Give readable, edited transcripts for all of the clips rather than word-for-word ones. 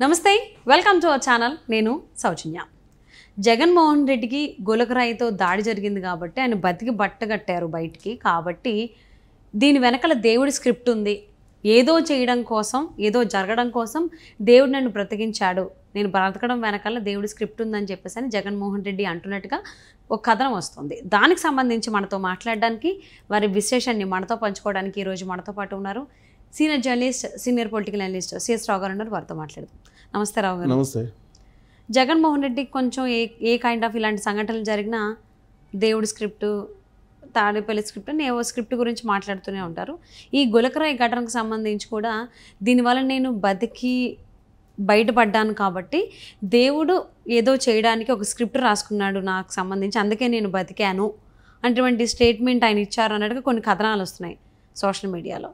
నమస్తే, welcome to our channel. నేను సౌజన్య. జగన్మోహన్ రెడ్డికి గులకరాయితో దాడి జరిగింది కాబట్టి ఆయన బతికి బట్టగట్టారు బయటికి. కాబట్టి దీని వెనకాల దేవుడి స్క్రిప్ట్ ఉంది. ఏదో చేయడం కోసం, ఏదో జరగడం కోసం దేవుడు నన్ను బ్రతికించాడు, నేను బ్రతకడం వెనకాల దేవుడి స్క్రిప్ట్ ఉందని చెప్పేసి అని జగన్మోహన్ రెడ్డి అంటున్నట్టుగా ఒక కథనం వస్తుంది. దానికి సంబంధించి మనతో మాట్లాడడానికి, వారి విశ్లేషణని మనతో పంచుకోవడానికి ఈరోజు మనతో పాటు ఉన్నారు senior journalist, senior political analyst CS Rao garu ఉన్నారు. వారితో మాట్లాడదాం. నమస్తే రావు గారు. నమస్తే. జగన్మోహన్ రెడ్డి కొంచెం ఏ కైండ్ ఆఫ్ ఇలాంటి సంఘటనలు జరిగినా దేవుడి స్క్రిప్ట్, తాడేపల్లి స్క్రిప్ట్ అని ఏవో స్క్రిప్ట్ గురించి మాట్లాడుతూనే ఉంటారు. ఈ గులకరాయి ఘటనకు సంబంధించి కూడా దీనివల్ల నేను బతికి బయటపడ్డాను కాబట్టి దేవుడు ఏదో చేయడానికి ఒక స్క్రిప్ట్ రాసుకున్నాడు నాకు సంబంధించి, అందుకే నేను బతికాను అటువంటి స్టేట్మెంట్ ఆయన ఇచ్చారు అన్నట్టుగా కొన్ని కథనాలు వస్తున్నాయి సోషల్ మీడియాలో.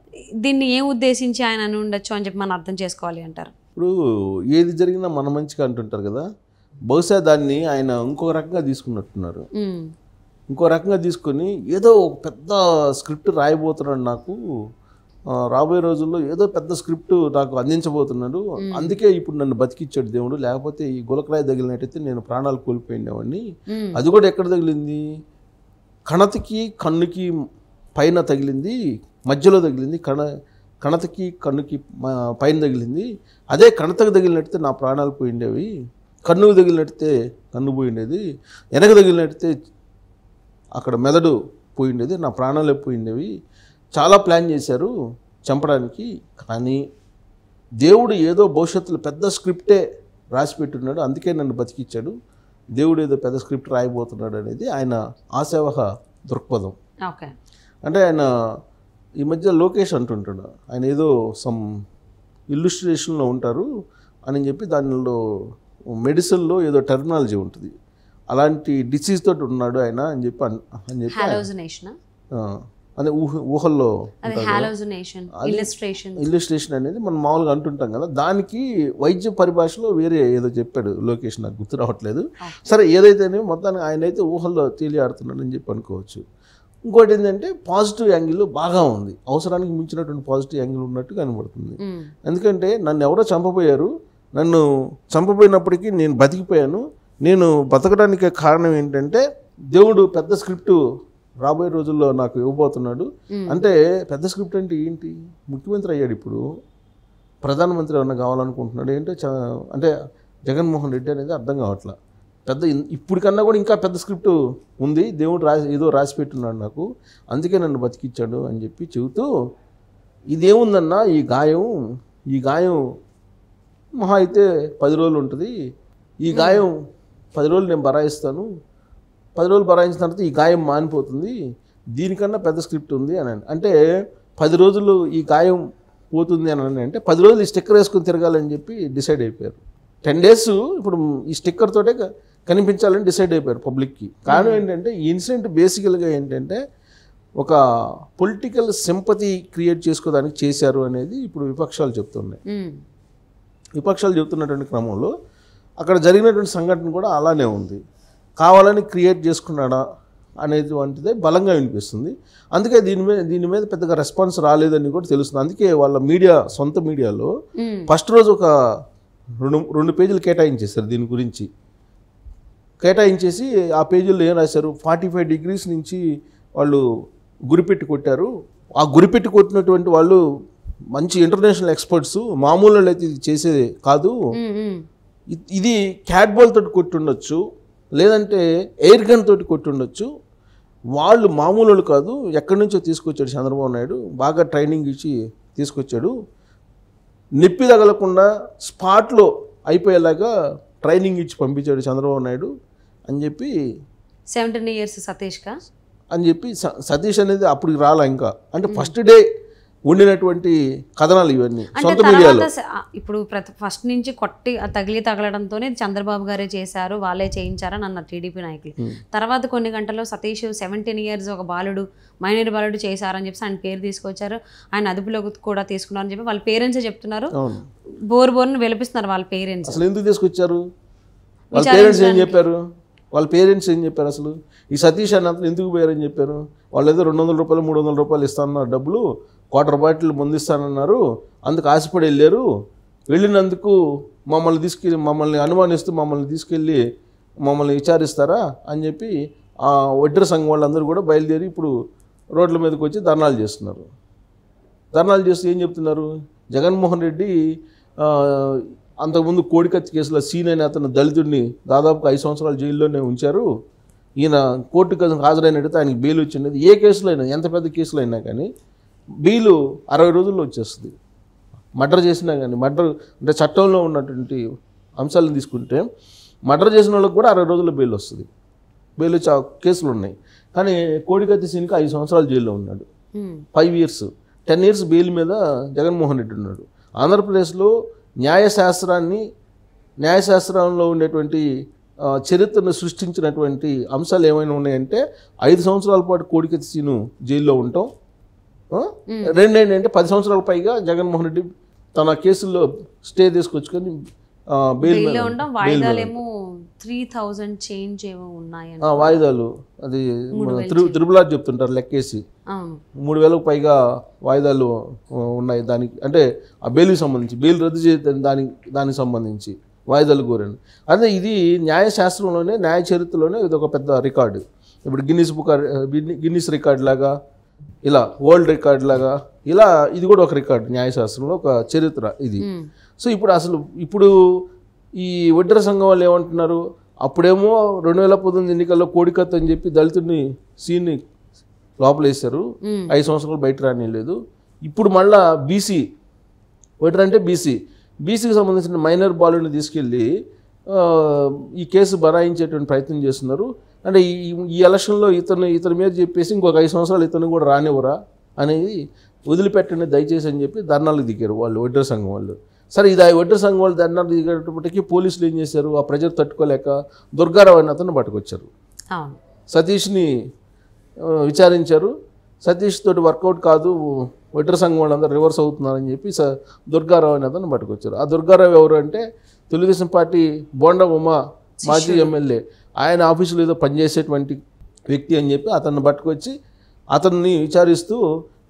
దీన్ని ఏం ఉద్దేశించి ఆయన అని ఉండొచ్చు అని చెప్పి మనం అర్థం చేసుకోవాలి అంటారు. ఇప్పుడు ఏది జరిగినా మన మంచిగా అంటుంటారు కదా, బహుశా దాన్ని ఆయన ఇంకొక రకంగా తీసుకున్నట్టున్నారు. ఇంకో రకంగా తీసుకొని ఏదో ఒక పెద్ద స్క్రిప్ట్ రాయబోతున్నాడు, నాకు రాబోయే రోజుల్లో ఏదో పెద్ద స్క్రిప్ట్ నాకు అందించబోతున్నాడు, అందుకే ఇప్పుడు నన్ను బతికిచ్చాడు దేవుడు, లేకపోతే ఈ గులకరాయి తగిలినట్టయితే నేను ప్రాణాలు కోల్పోయినావాడిని. అది కూడా ఎక్కడ తగిలింది? కణతకి కన్నుకి పైన తగిలింది, మధ్యలో తగిలింది. కణతకి కన్నుకి పైన తగిలింది. అదే కణతకు తగిలినట్టే నా ప్రాణాలు పోయిండేవి, కన్నుకు తగిలినట్టే కన్ను పోయిండేది, వెనక తగిలినట్టే అక్కడ మెదడు పోయిండేది, నా ప్రాణాలే పోయిండేవి. చాలా ప్లాన్ చేశారు చంపడానికి, కానీ దేవుడు ఏదో భవిష్యత్తులో పెద్ద స్క్రిప్టే రాసి పెట్టున్నాడు, అందుకే నన్ను బతికిచ్చాడు, దేవుడు ఏదో పెద్ద స్క్రిప్ట్ రాయబోతున్నాడు అనేది ఆయన ఆశావహ దృక్పథం. ఓకే. అంటే ఆయన ఈ మధ్య లోకేష్ అంటుంటాడు, ఆయన ఏదో సమ్ ఇల్లుస్ట్రేషన్లో ఉంటారు అని చెప్పి, దానిలో మెడిసిన్లో ఏదో టెర్మినాలజీ ఉంటుంది, అలాంటి డిసీజ్ తోటి ఉన్నాడు ఆయన అని చెప్పి అదే ఊహల్లో ఇల్లుస్ట్రేషన్ అనేది మనం మామూలుగా అంటుంటాం కదా, దానికి వైద్య పరిభాషలో వేరే ఏదో చెప్పాడు లోకేష్, నాకు గుర్తు రావట్లేదు. సరే, ఏదైతేనే మొత్తానికి ఆయన అయితే ఊహల్లో తేలియాడుతున్నాడు అని చెప్పి అనుకోవచ్చు. ఇంకోటి ఏంటంటే పాజిటివ్ యాంగిల్ బాగా ఉంది, అవసరానికి మించినటువంటి పాజిటివ్ యాంగిల్ ఉన్నట్టు కనబడుతుంది. ఎందుకంటే నన్ను ఎవరో చంపబోయారు, నన్ను చంపబోయినప్పటికీ నేను బతికిపోయాను, నేను బతకడానికి కారణం ఏంటంటే దేవుడు పెద్ద స్క్రిప్ట్ రాబోయే రోజుల్లో నాకు ఇవ్వబోతున్నాడు. అంటే పెద్ద స్క్రిప్ట్ అంటే ఏంటి? ముఖ్యమంత్రి అయ్యాడు, ఇప్పుడు ప్రధానమంత్రి ఏమన్నా కావాలనుకుంటున్నాడు ఏంటో అంటే జగన్మోహన్ రెడ్డి అనేది అర్థం కావట్లా. పెద్ద ఇప్పటికన్నా కూడా ఇంకా పెద్ద స్క్రిప్ట్ ఉంది, దేవుడు ఏదో రాసి పెట్టున్నాడు నాకు, అందుకే నన్ను బతికిచ్చాడు అని చెప్పి చెబుతూ, ఇదేముందన్నా ఈ గాయం మహా అయితే 10 రోజులు ఉంటుంది, ఈ గాయం 10 రోజులు నేను బరాయిస్తాను, 10 రోజులు బరాయించిన తర్వాత ఈ గాయం మానిపోతుంది, దీనికన్నా పెద్ద స్క్రిప్ట్ ఉంది అని. అంటే 10 రోజులు ఈ గాయం పోతుంది అని అంటే 10 రోజులు ఈ స్టిక్కర్ వేసుకొని తిరగాలని చెప్పి డిసైడ్ అయిపోయారు. 10 days ఇప్పుడు ఈ స్టిక్కర్ తోటే కనిపించాలని డిసైడ్ అయిపోయారు పబ్లిక్కి. కారణం ఏంటంటే ఈ ఇన్సిడెంట్ బేసికల్గా ఏంటంటే ఒక పొలిటికల్ సింపతి క్రియేట్ చేసుకోవడానికి చేశారు అనేది ఇప్పుడు విపక్షాలు చెప్తున్నాయి. విపక్షాలు చెప్తున్నటువంటి క్రమంలో అక్కడ జరిగినటువంటి సంఘటన కూడా అలానే ఉంది, కావాలని క్రియేట్ చేసుకున్నాడా అనేది వంటిదే బలంగా వినిపిస్తుంది. అందుకే దీని మీద పెద్దగా రెస్పాన్స్ రాలేదని కూడా తెలుస్తుంది. అందుకే వాళ్ళ సొంత మీడియాలో ఫస్ట్ రోజు ఒక 2 పేజీలు కేటాయించేశారు, దీని గురించి కేటాయించేసి ఆ పేజీల్లో ఏం రాశారు, 45 degrees నుంచి వాళ్ళు గురిపెట్టి కొట్టారు, ఆ గురిపెట్టి కొట్టినటువంటి వాళ్ళు మంచి ఇంటర్నేషనల్ ఎక్స్పర్ట్స్, మామూలు అయితే ఇది చేసేది కాదు, ఇది క్యాట్ బాల్ తోటి కొట్టుండొచ్చు, లేదంటే ఎయిర్ గన్ తోటి కొట్టుండొచ్చు, వాళ్ళు మామూలు కాదు, ఎక్కడి నుంచో తీసుకొచ్చాడు చంద్రబాబు నాయుడు, బాగా ట్రైనింగ్ ఇచ్చి తీసుకొచ్చాడు, నొప్పి తగలకుండా స్పాట్లో అయిపోయేలాగా ట్రైనింగ్ ఇచ్చి పంపించాడు చంద్రబాబు నాయుడు అని చెప్పి 17 years సతీష్గా అని చెప్పి సతీష్ అనేది అప్పుడు రాలా ఇంకా, అంటే ఫస్ట్ డే ఉండినటువంటి కథనాలు ఇవన్నీ సొంత మీడియాలో. ఇప్పుడు ఫస్ట్ నుంచి కొట్టి తగలడంతోనే చంద్రబాబు గారే చేశారు, వాళ్ళే చేయించారని అన్నారు టీడీపీ నాయకులు. తర్వాత కొన్ని గంటల్లో సతీష్ 17 years ఒక మైనర్ బాలుడు చేశారని చెప్పి ఆయన పేరు తీసుకొచ్చారు, ఆయన అదుపులోకి కూడా తీసుకున్నారని చెప్పి వాళ్ళ పేరెంట్సే చెప్తున్నారు. బోర్ని విలపిస్తున్నారు వాళ్ళ పేరెంట్స్. అసలు ఎందుకు తీసుకొచ్చారు? వాళ్ళ పేరెంట్స్ ఏం చెప్పారు? అసలు ఈ సతీష్ అన్న ఎందుకు పోయారని చెప్పారు? వాళ్ళు ఏదో 200 రూపాయలు 300 రూపాయలు ఇస్తానన్నారు, డబ్బులు 1/4 బాటిల్ ముందు ఇస్తానన్నారు, అందుకు ఆశపడి వెళ్ళారు, వెళ్ళినందుకు మమ్మల్ని అనుమానిస్తూ మమ్మల్ని తీసుకెళ్ళి మమ్మల్ని విచారిస్తారా అని చెప్పి ఆ వడ్డెర సంఘం వాళ్ళందరూ కూడా బయలుదేరి ఇప్పుడు రోడ్ల మీదకి వచ్చి ధర్నాలు చేస్తున్నారు. ధర్నాలు చేస్తూ ఏం చెప్తున్నారు, జగన్మోహన్ రెడ్డి అంతకుముందు కోడికత్తి కేసులో సీన్ అయిన అతను దళితుడిని దాదాపుగా 5 సంవత్సరాలు జైల్లోనే ఉంచారు. ఈయన కోర్టుకు హాజరైనట్టయితే ఆయనకి బెయిల్ వచ్చింది. ఏ కేసులో అయినా, ఎంత పెద్ద కేసులో అయినా కానీ బెయిల్ 60 రోజుల్లో వచ్చేస్తుంది. మర్డర్ చేసినా కానీ, మర్డర్ అంటే చట్టంలో ఉన్నటువంటి అంశాలను తీసుకుంటే మర్డర్ చేసిన వాళ్ళకి కూడా 60 రోజుల్లో బెయిల్ వస్తుంది. బెయిల్ వచ్చే కేసులు ఉన్నాయి. కానీ కోడికత్తి సీన్కి 5 సంవత్సరాలు జైల్లో ఉన్నాడు. 5 years 10 years బెయిల్ మీద జగన్మోహన్ రెడ్డి ఉన్నాడు. ఆంధ్రప్రదేశ్లో న్యాయశాస్త్రంలో ఉండేటువంటి చరిత్రను సృష్టించినటువంటి అంశాలు ఏమైనా ఉన్నాయంటే 5 సంవత్సరాల పాటు కోడికత్తి సీను జైల్లో ఉండటం, రెండేంటంటే 10 సంవత్సరాల పైగా జగన్మోహన్ రెడ్డి తన కేసుల్లో స్టే తీసుకొచ్చుకొని బెయిల్ ఉండడం, వాయిదాలేమో 3000 చేంజ్ ఏమో ఉన్నాయి. వాయిదాలు అది త్రిబులార్ చెప్తుంటారు లెక్కేసి 3000కు పైగా వాయిదాలు ఉన్నాయి. దానికి అంటే ఆ బెయిల్కి సంబంధించి, బెయిల్ రద్దు చేయడం దానికి సంబంధించి వాయిదాలు కోరాను. అదే ఇది న్యాయశాస్త్రంలోనే, న్యాయ చరిత్రలోనే ఇది ఒక పెద్ద రికార్డు. ఇప్పుడు గిన్నిస్ రికార్డ్ లాగా, ఇలా వరల్డ్ రికార్డ్ లాగా, ఇలా ఇది కూడా ఒక రికార్డు న్యాయశాస్త్రంలో, ఒక చరిత్ర ఇది. సో ఇప్పుడు ఈ వడ్డెర సంఘం వాళ్ళు ఏమంటున్నారు, అప్పుడేమో 2019 ఎన్నికల్లో కోడికత్తి అని చెప్పి దళితుడిని సీన్ని లోపలేశారు, 5 సంవత్సరాలు బయట రానిలేదు. ఇప్పుడు మళ్ళా బీసీ వడ్డెర అంటే బీసీకి సంబంధించిన మైనర్ బాలుని తీసుకెళ్ళి ఈ కేసు బనాయించేటువంటి ప్రయత్నం చేస్తున్నారు. అంటే ఈ ఎలక్షన్లో ఇతని మీద చెప్పేసి ఇంకొక 5 సంవత్సరాలు ఇతను కూడా రానివ్వరా అనేది వదిలిపెట్టండి దయచేసి అని చెప్పి ధర్నాలకు దిగారు వాళ్ళు, వడ్డెర సంఘం వాళ్ళు. సరే, ఇది వడ్డెర సంఘం వాళ్ళు ధర్నాలు దిగేటప్పటికీ పోలీసులు ఏం చేశారు, ఆ ప్రెజర్ తట్టుకోలేక దుర్గారావు అని అతను పట్టుకొచ్చారు. సతీష్ని విచారించారు. సతీష్ తోటి వర్కౌట్ కాదు, వడ్డెర సంఘం వాళ్ళందరూ రివర్స్ అవుతున్నారని చెప్పి దుర్గారావు అని అతను పట్టుకొచ్చారు. ఆ దుర్గారావు ఎవరు అంటే తెలుగుదేశం పార్టీ బోండా ఉమా మాజీ ఎమ్మెల్యే, ఆయన ఆఫీసులో ఏదో పనిచేసేటువంటి వ్యక్తి అని చెప్పి అతన్ని పట్టుకొచ్చి అతన్ని విచారిస్తూ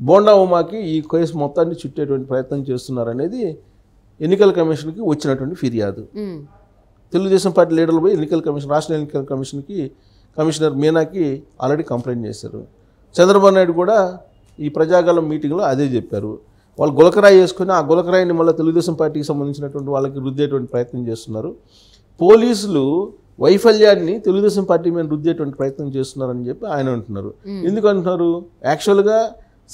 బోండా ఉమాకి ఈ కేసు మొత్తాన్ని చుట్టేటువంటి ప్రయత్నం చేస్తున్నారనేది ఎన్నికల కమిషన్కి వచ్చినటువంటి ఫిర్యాదు. తెలుగుదేశం పార్టీ లీడర్లు పోయి రాష్ట్ర ఎన్నికల కమిషన్కి కమిషనర్ మీనాకి ఆల్రెడీ కంప్లైంట్ చేశారు. చంద్రబాబు నాయుడు కూడా ఈ ప్రజాగలం మీటింగ్లో అదే చెప్పారు. వాళ్ళు గులకరాయి వేసుకుని ఆ గులకరాయిని మళ్ళీ తెలుగుదేశం పార్టీకి సంబంధించినటువంటి వాళ్ళకి రుద్దేటువంటి ప్రయత్నం చేస్తున్నారు. పోలీసులు వైఫల్యాన్ని తెలుగుదేశం పార్టీ మీద రుద్దేటువంటి ప్రయత్నం చేస్తున్నారని చెప్పి ఆయన అంటున్నారు. ఎందుకు అంటున్నారు, యాక్చువల్గా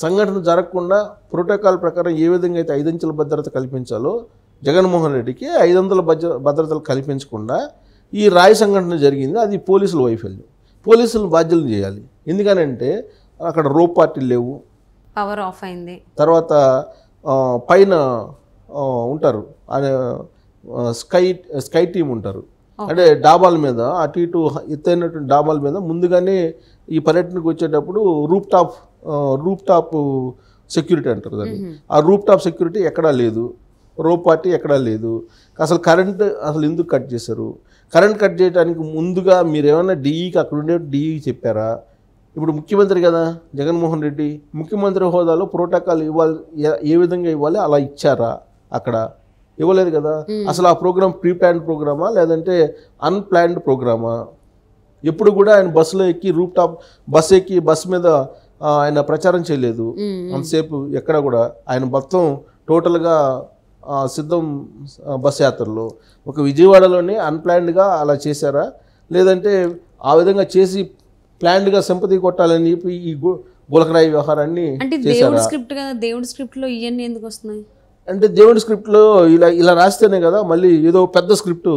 సంఘటన జరగకుండా ప్రోటోకాల్ ప్రకారం ఏ విధంగా అయితే 5 అంచెల భద్రత కల్పించాలో జగన్మోహన్ రెడ్డికి 500 భద్రతలు కల్పించకుండా ఈ రాయి సంఘటన జరిగింది. అది పోలీసుల వైఫల్యం. పోలీసులు బాధ్యులను చేయాలి. ఎందుకనంటే అక్కడ రోప్ పార్టీలు లేవు, పవర్ ఆఫ్ అయింది. తర్వాత పైన ఉంటారు స్కై టీమ్ ఉంటారు, అంటే డాబాల మీద అటు ఇటు ఎత్తైనటువంటి డాబాల మీద ముందుగానే ఈ పర్యటనకు వచ్చేటప్పుడు రూప్ టాప్ సెక్యూరిటీ అంటారు దాన్ని. ఆ రూప్ టాప్ సెక్యూరిటీ ఎక్కడా లేదు, రోప్ పార్టీ ఎక్కడా లేదు. అసలు కరెంట్ ఎందుకు కట్ చేశారు? కరెంట్ కట్ చేయడానికి ముందుగా మీరు ఏమైనా డిఈకి అక్కడ ఉండే డిఈకి చెప్పారా? ఇప్పుడు ముఖ్యమంత్రి కదా జగన్మోహన్ రెడ్డి, ముఖ్యమంత్రి హోదాలో ప్రోటోకాల్ ఇవ్వాలి, ఏ విధంగా ఇవ్వాలి అలా ఇచ్చారా? అక్కడ ఇవ్వలేదు కదా. అసలు ఆ ప్రోగ్రామ్ ప్రీ ప్లాన్డ్ ప్రోగ్రామా లేదంటే అన్ప్లాన్డ్ ప్రోగ్రామా? ఎప్పుడు కూడా ఆయన బస్సులో ఎక్కి బస్సు ఎక్కి బస్సు మీద ఆయన ప్రచారం చేయలేదు అంతసేపు ఎక్కడ కూడా. ఆయన మొత్తం టోటల్గా సిద్ధం బస్ యాత్రలో ఒక విజయవాడలోనే అన్ప్లాన్డ్గా అలా చేశారా, లేదంటే ఆ విధంగా చేసి ప్లాన్డ్గా సింపతి కొట్టాలని చెప్పి ఈ గులకరాయి వ్యవహారాన్ని దేవుడి స్క్రిప్ట్ కదా, దేవుడి స్క్రిప్ట్లో ఇవన్నీ ఎందుకు వస్తున్నాయి అంటే దేవుడి స్క్రిప్ట్లో ఇలా రాస్తేనే కదా మళ్ళీ ఏదో పెద్ద స్క్రిప్ట్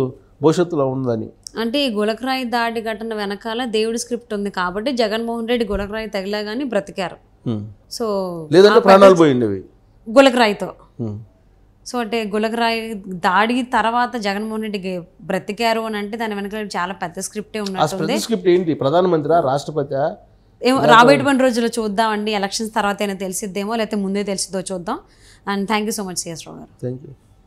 భవిష్యత్తులో ఉందని. అంటే ఈ గులకరాయి దాడి ఘటన వెనకాల దేవుడి స్క్రిప్ట్ ఉంది కాబట్టి జగన్మోహన్ రెడ్డి గులకరాయి తగిలా కానీ బ్రతికారు. సో లేదంటే ప్రాణాలు పోయిండేవి గులకరాయితో. సో అంటే గులకరాయి దాడి తర్వాత జగన్మోహన్ రెడ్డి బ్రతికారు అని అంటే దాని వెనకాల చాలా పెద్ద స్క్రిప్టే ఉన్నట్టుంది. స్క్రిప్ట్ ఏంటి? ప్రధానమంత్రి, రాష్ట్రపతి? ఏమో రాబోయేటువంటి రోజుల్లో చూద్దామండి. ఎలక్షన్స్ తర్వాత అయినా తెలిసిద్దేమో లేకపోతే ముందే తెలిసిద్దో చూద్దాం. And thank you so much CS Rao garu. Thank you.